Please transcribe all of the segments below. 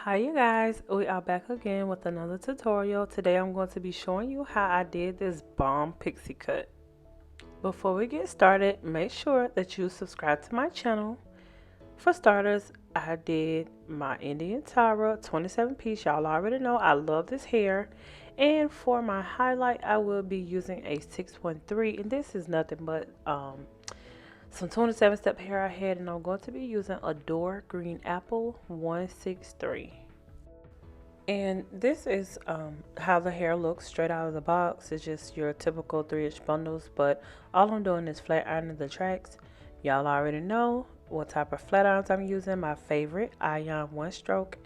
Hi you guys, we are back again with another tutorial. Today I'm going to be showing you how I did this bomb pixie cut. Before we get started, make sure that you subscribe to my channel. For starters, I did my Indian Tyra 27 piece. Y'all already know I love this hair. And for my highlight, I will be using a 6.3, and this is nothing but some 27 step hair I had, and I'm going to be using Adore Green Apple 163. And this is how the hair looks straight out of the box. It's just your typical 3-inch bundles, but all I'm doing is flat ironing the tracks. Y'all already know what type of flat irons I'm using. My favorite, Ion 1-stroke.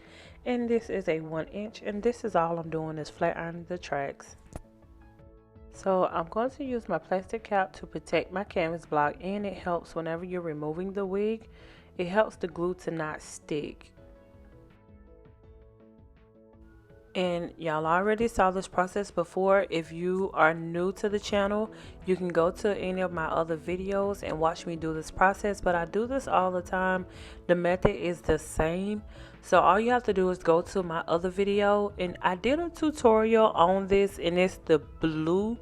And this is a 1-inch, and this is all I'm doing is flat ironing the tracks. So I'm going to use my plastic cap to protect my canvas block, and it helps whenever you're removing the wig. It helps the glue to not stick. And y'all already saw this process before. If you are new to the channel, you can go to any of my other videos and watch me do this process, but I do this all the time. The method is the same, so all you have to do is go to my other video, and I did a tutorial on this, and it's a blue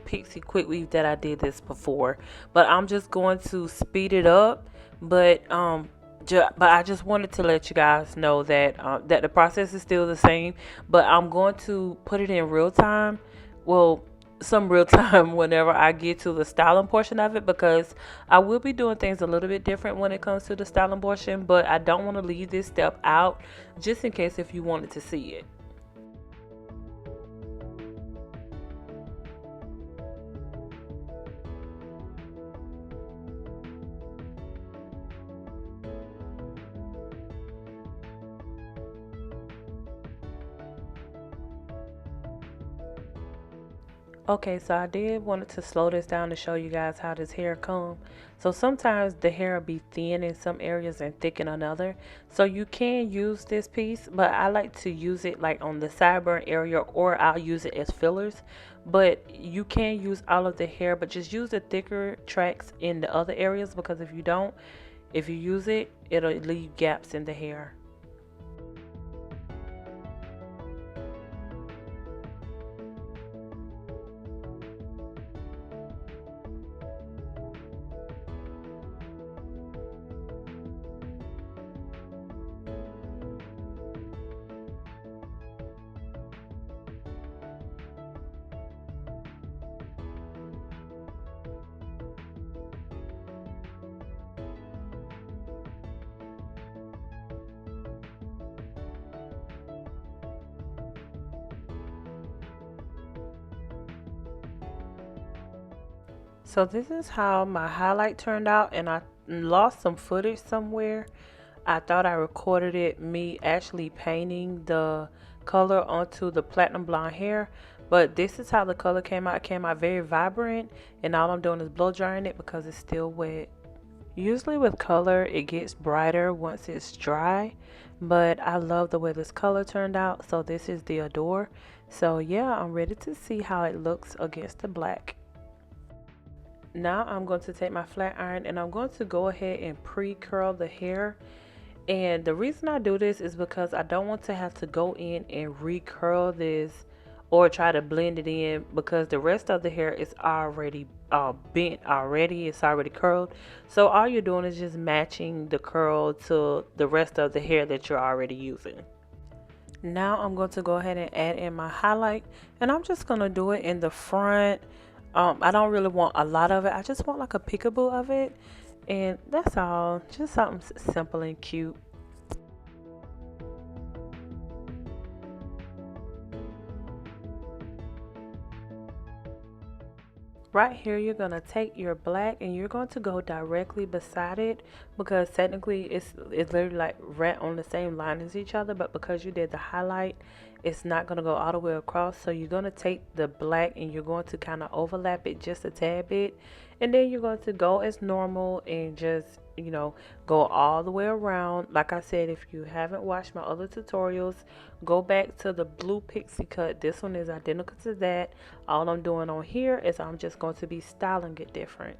pixie quick weave that I did this before, but I'm just going to speed it up. But I just wanted to let you guys know that that the process is still the same, but I'm going to put it in real time. Well, some real time whenever I get to the styling portion of it, because I will be doing things a little bit different when it comes to the styling portion, but I don't want to leave this step out just in case if you wanted to see it. Okay, so I did wanted to slow this down to show you guys how this hair comb. So sometimes the hair will be thin in some areas and thick in another. So you can use this piece, but I like to use it like on the sideburn area, or I'll use it as fillers. But you can use all of the hair, but just use the thicker tracks in the other areas, because if you don't, if you use it, it'll leave gaps in the hair. So this is how my highlight turned out, and I lost some footage somewhere. I thought I recorded it me actually painting the color onto the platinum blonde hair, but this is how the color came out. It came out very vibrant, and all I'm doing is blow drying it because it's still wet. Usually with color it gets brighter once it's dry, but I love the way this color turned out. So this is the Adore. So yeah, I'm ready to see how it looks against the black. Now I'm going to take my flat iron, and I'm going to go ahead and pre-curl the hair. And the reason I do this is because I don't want to have to go in and re-curl this or try to blend it in, because the rest of the hair is already bent already. It's already curled. So all you're doing is just matching the curl to the rest of the hair that you're already using. Now I'm going to go ahead and add in my highlight, and I'm just going to do it in the front. I don't really want a lot of it. I just want like a peekaboo of it, and that's all. Just something simple and cute. Right here, you're going to take your black and you're going to go directly beside it, because technically it's literally like right on the same line as each other, but because you did the highlight, it's not going to go all the way across. So you're going to take the black and you're going to kind of overlap it just a tad bit, and then you're going to go as normal and just, you know, go all the way around. Like I said, if you haven't watched my other tutorials, go back to the blue pixie cut. This one is identical to that. All I'm doing on here is I'm just going to be styling it different.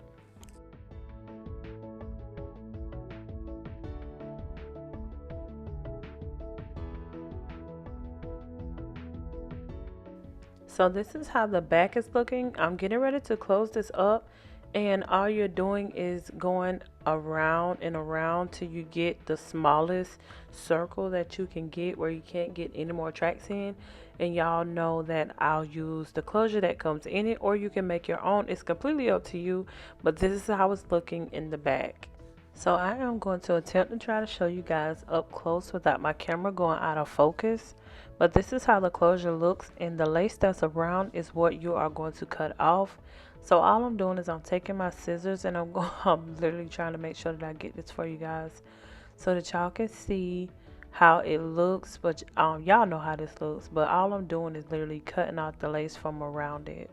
So this is how the back is looking. I'm getting ready to close this up, and all you're doing is going around and around till you get the smallest circle that you can get where you can't get any more tracks in. And y'all know that I'll use the closure that comes in it, or you can make your own. It's completely up to you, but this is how it's looking in the back. So I am going to attempt to try to show you guys up close without my camera going out of focus. But this is how the closure looks, and the lace that's around is what you are going to cut off. So all I'm doing is I'm taking my scissors and I'm literally trying to make sure that I get this for you guys so that y'all can see how it looks. But y'all know how this looks, but all I'm doing is literally cutting out the lace from around it.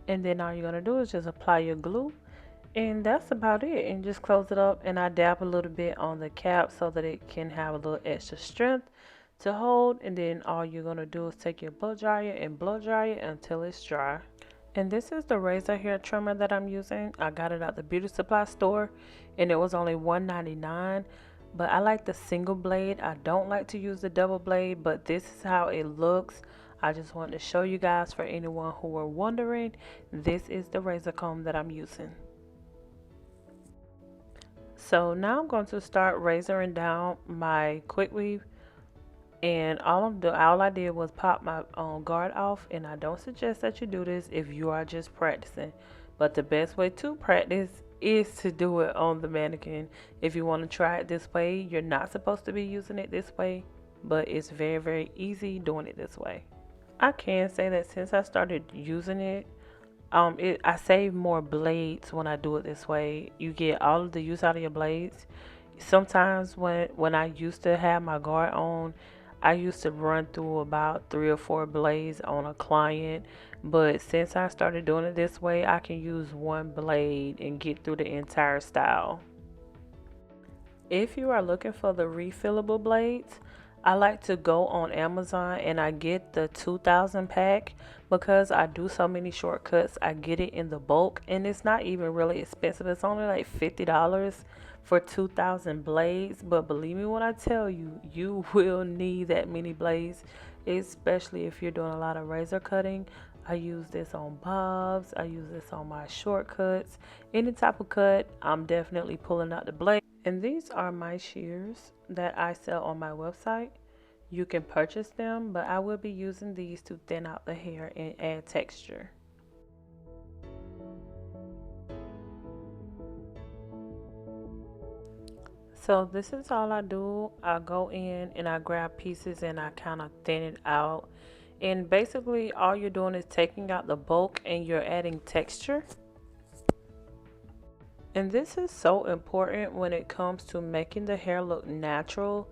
And then all you're going to do is just apply your glue, and that's about it, and just close it up. And I dab a little bit on the cap so that it can have a little extra strength to hold. And then all you're going to do is take your blow dryer and blow dry it until it's dry. And this is the razor hair trimmer that I'm using. I got it at the beauty supply store and it was only $1.99, but I like the single blade. I don't like to use the double blade, but this is how it looks. I just wanted to show you guys, for anyone who were wondering, this is the razor comb that I'm using. So now I'm going to start razoring down my quick weave, and all I did was pop my guard off. And I don't suggest that you do this if you are just practicing, but the best way to practice is to do it on the mannequin. If you want to try it this way, you're not supposed to be using it this way, but it's very, very easy doing it this way. I can say that since I started using it, I save more blades when I do it this way. You get all of the use out of your blades. Sometimes when I used to have my guard on, I used to run through about 3 or 4 blades on a client, but since I started doing it this way, I can use one blade and get through the entire style. If you are looking for the refillable blades, I like to go on Amazon and I get the 2000 pack because I do so many shortcuts. I get it in the bulk and it's not even really expensive. It's only like $50 for 2000 blades, but believe me when I tell you, you will need that many blades, especially if you're doing a lot of razor cutting. I use this on bobs, I use this on my shortcuts. Any type of cut, I'm definitely pulling out the blade. And these are my shears that I sell on my website. You can purchase them, but I will be using these to thin out the hair and add texture. So this is all I do. I go in and I grab pieces and I kind of thin it out. And basically all you're doing is taking out the bulk and you're adding texture. And this is so important when it comes to making the hair look natural.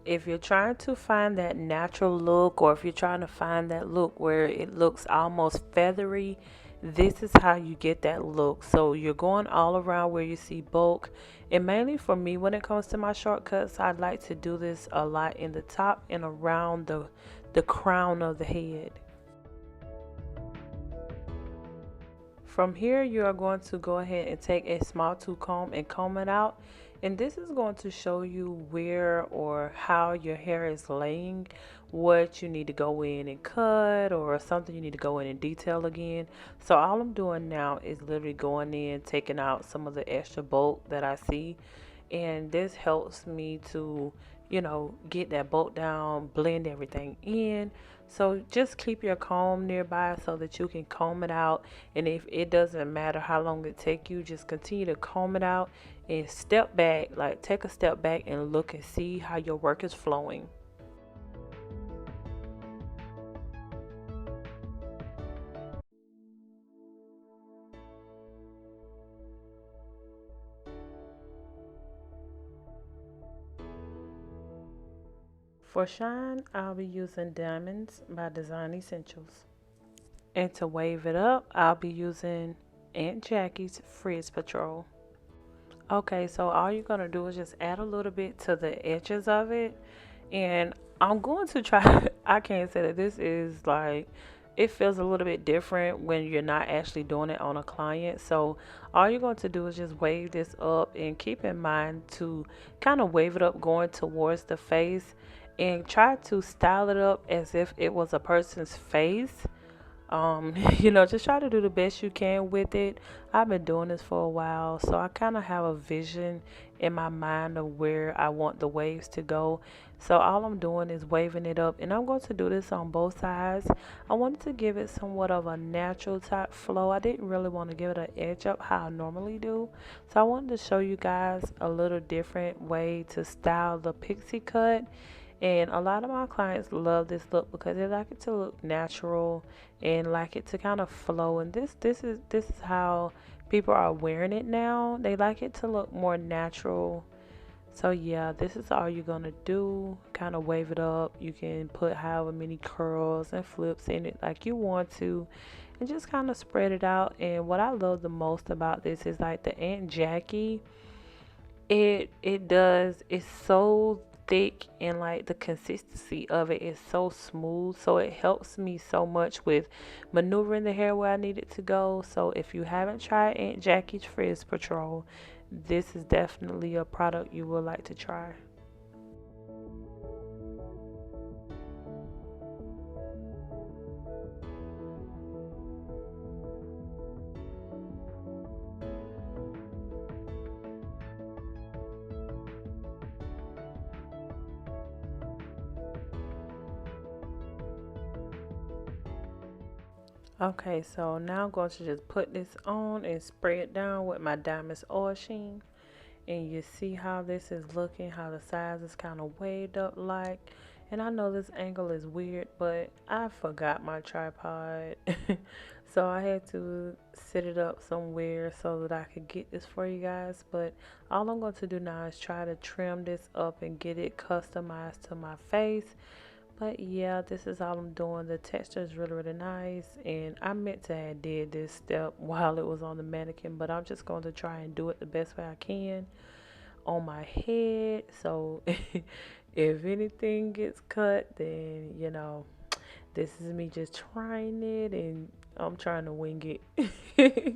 If you're trying to find that natural look, or if you're trying to find that look where it looks almost feathery, this is how you get that look. So you're going all around where you see bulk. And mainly for me, when it comes to my shortcuts, I like to do this a lot in the top and around the crown of the head. From here, you are going to go ahead and take a small tooth comb and comb it out. And this is going to show you where or how your hair is laying, what you need to go in and cut, or something you need to go in and detail again. So all I'm doing now is literally going in, taking out some of the extra bulk that I see. And this helps me to, get that bulk down, blend everything in. So just keep your comb nearby so that you can comb it out. And if it doesn't matter how long it take you, just continue to comb it out and step back, like take a step back and look and see how your work is flowing. For shine, I'll be using Diamonds by Design Essentials. And to wave it up, I'll be using Aunt Jackie's Frizz Patrol. Okay, so all you're going to do is just add a little bit to the edges of it. And I'm going to try, I can't say that this is like it feels a little bit different when you're not actually doing it on a client. So all you're going to do is just wave this up, and keep in mind to kind of wave it up going towards the face, and try to style it up as if it was a person's face. Just try to do the best you can with it. I've been doing this for a while, so I kind of have a vision in my mind of where I want the waves to go. So all I'm doing is waving it up, and I'm going to do this on both sides. I wanted to give it somewhat of a natural type flow. I didn't really want to give it an edge up how I normally do. So I wanted to show you guys a little different way to style the pixie cut. And a lot of my clients love this look because they like it to look natural and like it to kind of flow. And this is how people are wearing it now. They like it to look more natural. So yeah, this is all you're gonna do. Kind of wave it up. You can put however many curls and flips in it like you want to, and just kind of spread it out. And what I love the most about this is like the Aunt Jackie. It's so thick, and like the consistency of it is so smooth, so it helps me so much with maneuvering the hair where I need it to go. So if you haven't tried Aunt Jackie's Frizz Patrol, this is definitely a product you would like to try. Okay, so now I'm going to just put this on and spray it down with my Diamonds Oil Sheen. And you see how this is looking, how the sides is kind of waved up like. And I know this angle is weird, but I forgot my tripod. So I had to set it up somewhere so that I could get this for you guys. But all I'm going to do now is try to trim this up and get it customized to my face. But yeah, this is all I'm doing. The texture is really, really nice. And I meant to have did this step while it was on the mannequin, but I'm just going to try and do it the best way I can on my head. So if anything gets cut, then this is me just trying it, and I'm trying to wing it.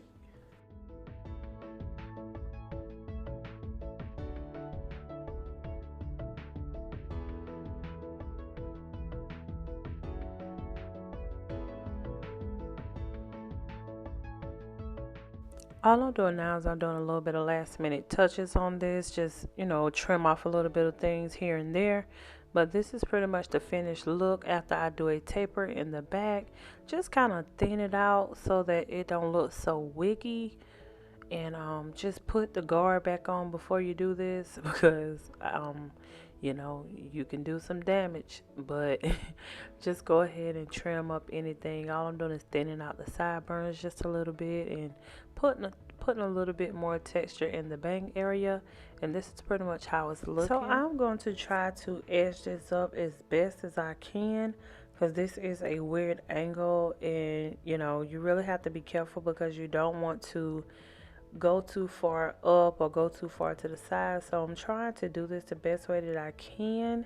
All I'm doing now is I'm doing a little bit of last minute touches on this, just trim off a little bit of things here and there. But this is pretty much the finished look after I do a taper in the back. Just kind of thin it out so that it don't look so wiggy. And just put the guard back on before you do this, because you can do some damage. But just go ahead and trim up anything. All I'm doing is thinning out the sideburns just a little bit, and putting a little bit more texture in the bang area. And this is pretty much how it's looking. So I'm going to try to edge this up as best as I can, because this is a weird angle, and you really have to be careful because you don't want to go too far up or go too far to the side. So I'm trying to do this the best way that I can.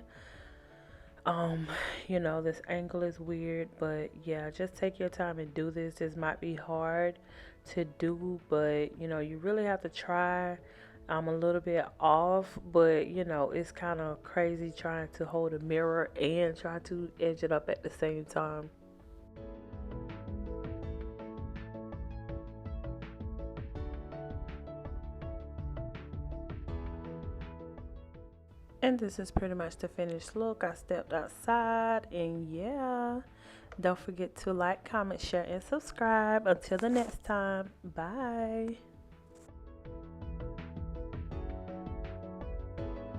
This angle is weird, but yeah, just take your time and do this. This might be hard to do, but you really have to try. I'm a little bit off, but it's kind of crazy trying to hold a mirror and try to edge it up at the same time. And this is pretty much the finished look. I stepped outside, and yeah, don't forget to like, comment, share, and subscribe. Until the next time, bye.